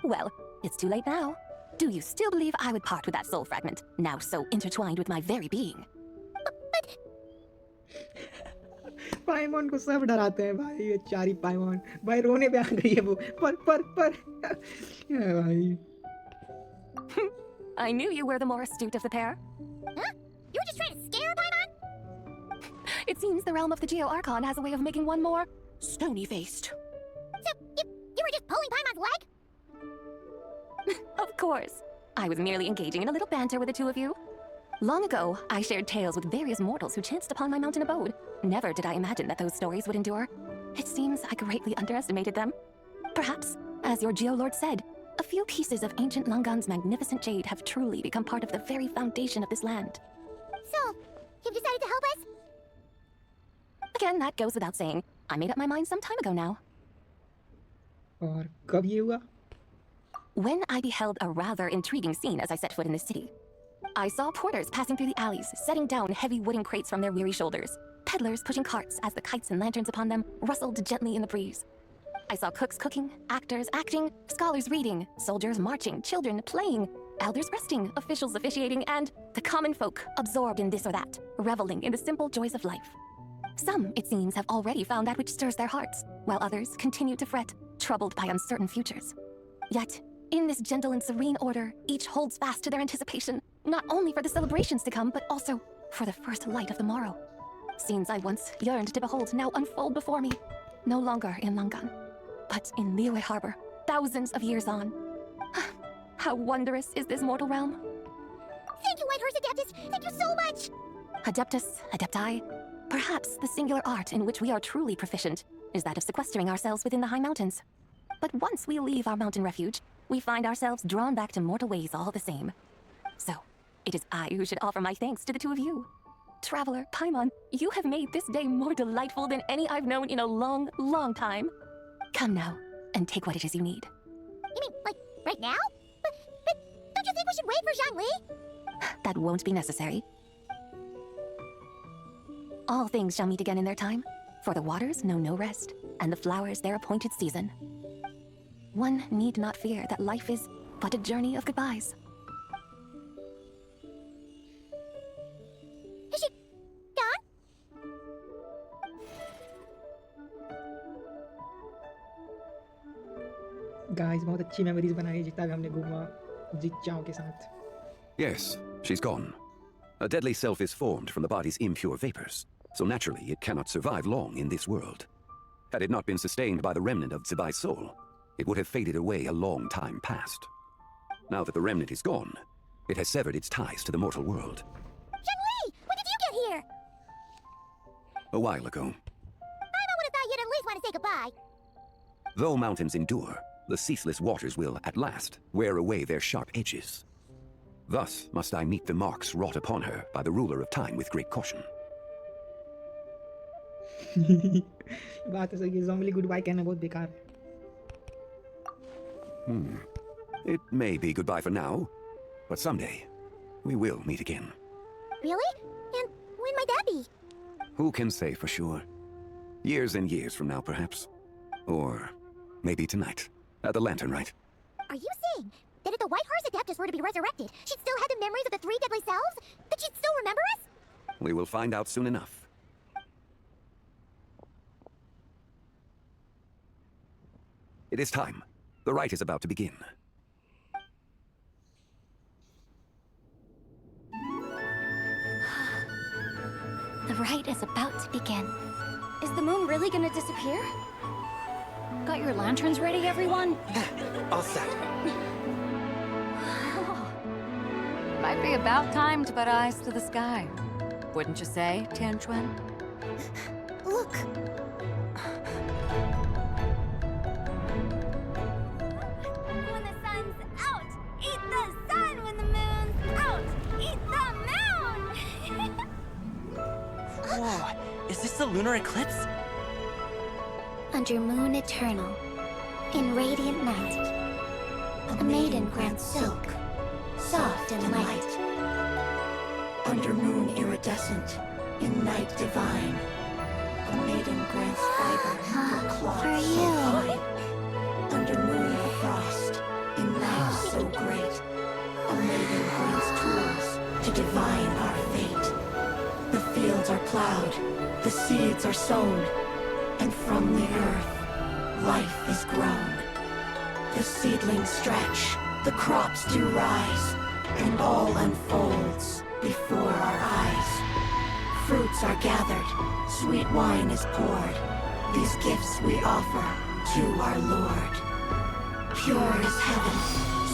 Well, it's too late now. Do you still believe I would part with that soul fragment, now so intertwined with my very being? But... पाइमॉन को सब डराते हैं भाई. ये चारी पाइमॉन भाई रोने पे आ गई है वो. पर भाई. I knew you were the more astute of the pair. Huh? You were just trying to scare Paimon? It seems the realm of the Geo Archon has a way of making one more stony-faced. So, you were just pulling Paimon's leg? Of course. I was merely engaging in a little banter with the two of you. Long ago, I shared tales with various mortals who chanced upon my mountain abode. Never did I imagine that those stories would endure. It seems I greatly underestimated them. Perhaps, as your Geolord said, a few pieces of ancient Langan's magnificent jade have truly become part of the very foundation of this land. So, you've decided to help us? Again, that goes without saying. I made up my mind some time ago now. और कब ये हुआ? When I beheld a rather intriguing scene as I set foot in this city. I saw porters passing through the alleys, setting down heavy wooden crates from their weary shoulders. Peddlers pushing carts as the kites and lanterns upon them rustled gently in the breeze. I saw cooks cooking, actors acting, scholars reading, soldiers marching, children playing, elders resting, officials officiating, and the common folk absorbed in this or that, reveling in the simple joys of life. Some, it seems, have already found that which stirs their hearts, while others continue to fret, troubled by uncertain futures. Yet, in this gentle and serene order, each holds fast to their anticipation, not only for the celebrations to come, but also for the first light of the morrow. Scenes I once yearned to behold now unfold before me, no longer in Langan, but in Liyue Harbor, thousands of years on. How wondrous is this mortal realm? Thank you, White Horse Adeptus! Thank you so much! Adeptus, Adepti, perhaps the singular art in which we are truly proficient is that of sequestering ourselves within the high mountains. But once we leave our mountain refuge, we find ourselves drawn back to mortal ways all the same. So, it is I who should offer my thanks to the two of you. Traveler, Paimon, you have made this day more delightful than any I've known in a long, long time. Come now, and take what it is you need. You mean, like, right now? But don't you think we should wait for Zhangli? That won't be necessary. All things shall meet again in their time, for the waters know no rest, and the flowers their appointed season. One need not fear that life is but a journey of goodbyes. Is she gone? Guys बहुत अच्छी memories बनाई जितना भी हमने घूमा जिच्चाओं के साथ. Yes, she's gone. A deadly self is formed from the body's impure vapors, so naturally it cannot survive long in this world. Had it not been sustained by the remnant of Zibai's soul, it would have faded away a long time past. Now that the remnant is gone, it has severed its ties to the mortal world. Zhangli, when did you get here? A while ago. I would have thought you'd at least want to say goodbye. Though mountains endure, the ceaseless waters will, at last, wear away their sharp edges. Thus must I meet the marks wrought upon her by the ruler of time with great caution. बात तो सही है. Zombie good bye कहना बहुत बेकार है. It may be goodbye for now, but someday we will meet again. Really? And when might that be? Who can say for sure? Years and years from now, perhaps. Or maybe tonight, at the Lanternlit. Are you saying that if the White Horse Adeptus were to be resurrected, she'd still have the memories of the three deadly selves? That she'd still remember us? We will find out soon enough. It is time. The rite is about to begin. The rite is about to begin. Is the moon really gonna disappear? Got your lanterns ready, everyone? All set. Might be about time to put eyes to the sky. Wouldn't you say, Tianchuan? Look! When the sun's out, eat the sun. When the moon's out, eat the moon. Whoa, is this the lunar eclipse? Under moon eternal, in radiant night, a maiden grants silk, soft and light. Under moon iridescent, in night divine, a maiden grants fiber for cloth For so you. fine. Under moon of frost, in night so great, a maiden grants tools to divine our fate. The fields are plowed, the seeds are sown, and from the earth, life is grown. The seedlings stretch, the crops do rise, and all unfolds before our eyes. Fruits are gathered, sweet wine is poured. These gifts we offer to our Lord. Pure is heaven,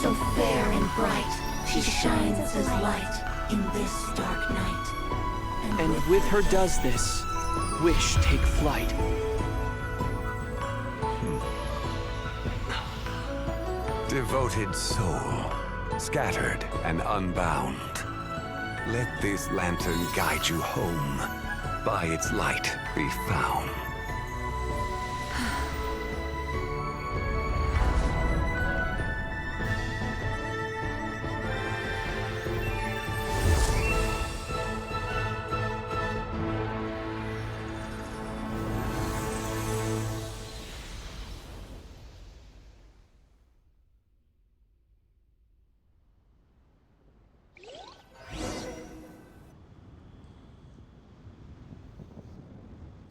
so fair and bright, she shines as light in this dark night. And with her does this, wish take flight. Devoted soul, scattered and unbound. Let this lantern guide you home. By its light be found.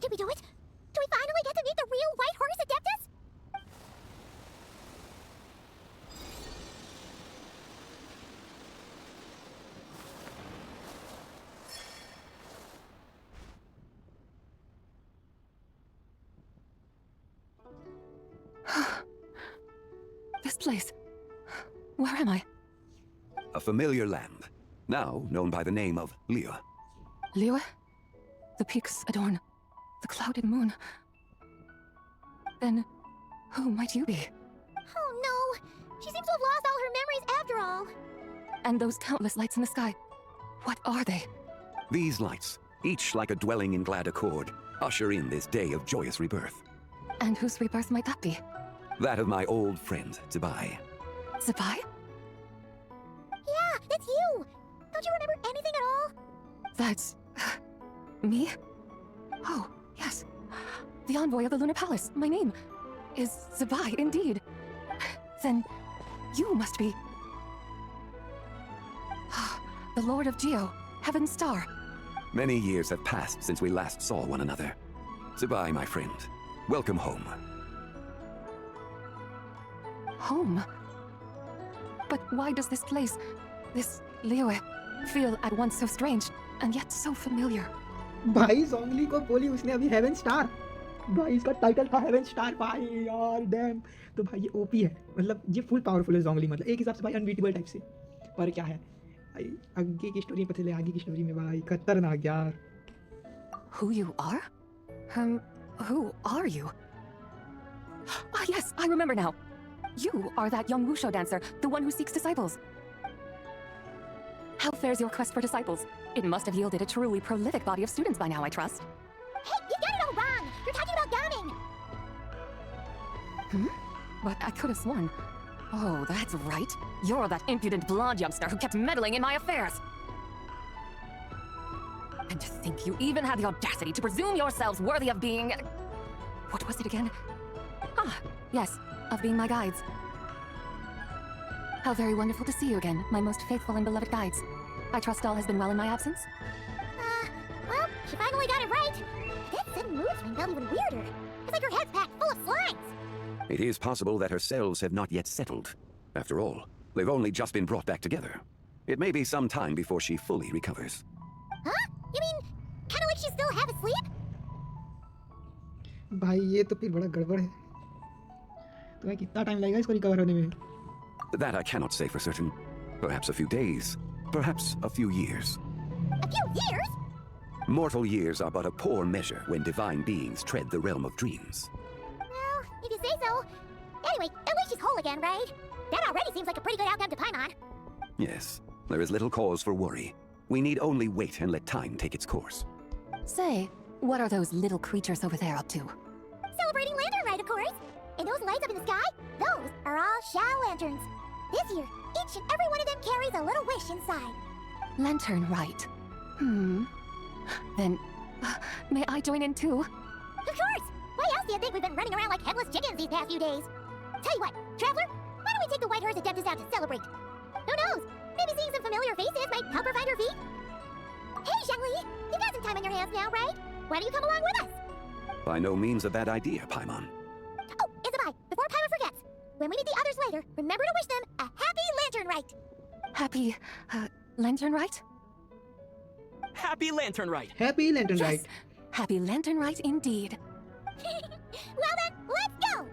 Did we do it? Do we finally get to meet the real White Horse Adeptus? This place. Where am I? A familiar land, now known by the name of Liyue. Liyue? The peaks adorn the clouded moon. Then, who might you be? Oh no! She seems to have lost all her memories after all. And those countless lights in the sky, what are they? These lights, each like a dwelling in glad accord, usher in this day of joyous rebirth. And whose rebirth might that be? That of my old friend, Zebai. Zebai? Yeah, that's you! Don't you remember anything at all? That's... me? Oh, yes. The envoy of the Lunar Palace. My name is Zebai, indeed. Then you must be... the Lord of Geo, Heaven's Star. Many years have passed since we last saw one another. Zebai, my friend. Welcome home. Home? But why does this place, this Liyue, feel at once so strange and yet so familiar? भाई जोंगली को बोली उसने अभी haven star, भाई इसका title था haven star भाई यार डैम। तो भाई ये ओपी है, मतलब ये फुल पावरफुल है जोंगली, मतलब एक हिसाब से भाई अनबीटेबल टाइप से। पर क्या है भाई आगे की स्टोरी में पता चले, आगे की स्टोरी में भाई खतरनाक यार। Who you are? Who are you? Ah, yes, I remember now. You are that young wushu dancer, the one who seeks disciples. How fares your quest for disciples? It must have yielded a truly prolific body of students by now, I trust. Hey, you got it all wrong! You're talking about gaming! But I could have sworn... Oh, that's right. You're that impudent blonde youngster who kept meddling in my affairs. And to think you even had the audacity to presume yourselves worthy of being... What was it again? Ah, yes, of being my guides. How very wonderful to see you again, my most faithful and beloved guides. I trust all has been well in my absence? Well, she finally got it right. That sudden mood swing felt even weirder. It's like her head's packed full of slimes. It is possible that her cells have not yet settled. After all, they've only just been brought back together. It may be some time before she fully recovers. Huh? You mean, kinda like she's still half asleep? भाई ये तो फिर बड़ा गड़बड़ है, तो भाई कितना टाइम लगेगा इसको रिकवर होने में? That I cannot say for certain. Perhaps a few days, perhaps a few years. A few years? Mortal years are but a poor measure when divine beings tread the realm of dreams. Well, if you say so. Anyway, at least she's whole again, right? That already seems like a pretty good outcome to Paimon. Yes, there is little cause for worry. We need only wait and let time take its course. Say, what are those little creatures over there up to? Celebrating Lantern Rite, of course. And those lights up in the sky, those are all Shao lanterns. This year, each and every one of them carries a little wish inside. Lantern Rite. Then, may I join in too? Of course! Why else do you think we've been running around like headless chickens these past few days? Tell you what, Traveler, why don't we take the White Horse Adeptus out to celebrate? Who knows? Maybe seeing some familiar faces might help her find her feet? Hey, Zhangli, you've got some time on your hands now, right? Why don't you come along with us? By no means a bad idea, Paimon. Oh, Isabelle, before Paimon forgets, when we meet the others later, remember to wish them a happy Lantern Rite! Happy, Lantern Rite? Happy Lantern Rite! Happy Lantern Yes. Rite! Happy Lantern Rite indeed. Well then, let's go!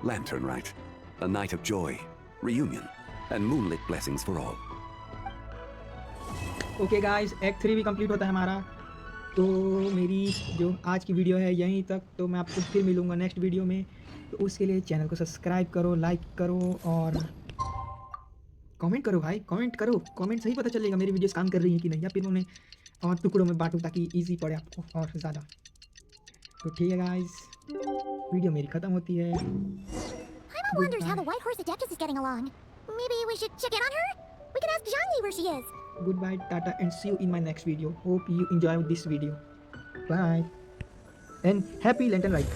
Lantern Rite. A night of joy, reunion, and moonlit blessings for all. Okay guys, act 3 भी complete होता है हमारा। तो मेरी जो आज की video है यहीं तक, तो मैं आपको फिर मिलूँगा नेक्स्ट वीडियो में। तो उसके लिए चैनल को सब्सक्राइब करो, लाइक करो और कमेंट करो भाई, कमेंट करो। कमेंट से ही पता चलेगा मेरी वीडियोस काम कर रही हैं कि नहीं, या फिर उन्हें और टुकड़ों में बांटूँ ताकि इजी पड़े आपको और ज़्यादा। तो ठीक है गाइस, वीडियो मेरी ख़त्म होती है। Paimon wonders how the White Horse Adeptus is getting along. Maybe we should check in on her? We can ask Zhangli where she is. Goodbye, Tata, and see you in my next video. Hope you enjoy this video. Bye. And happy Lantern Rite.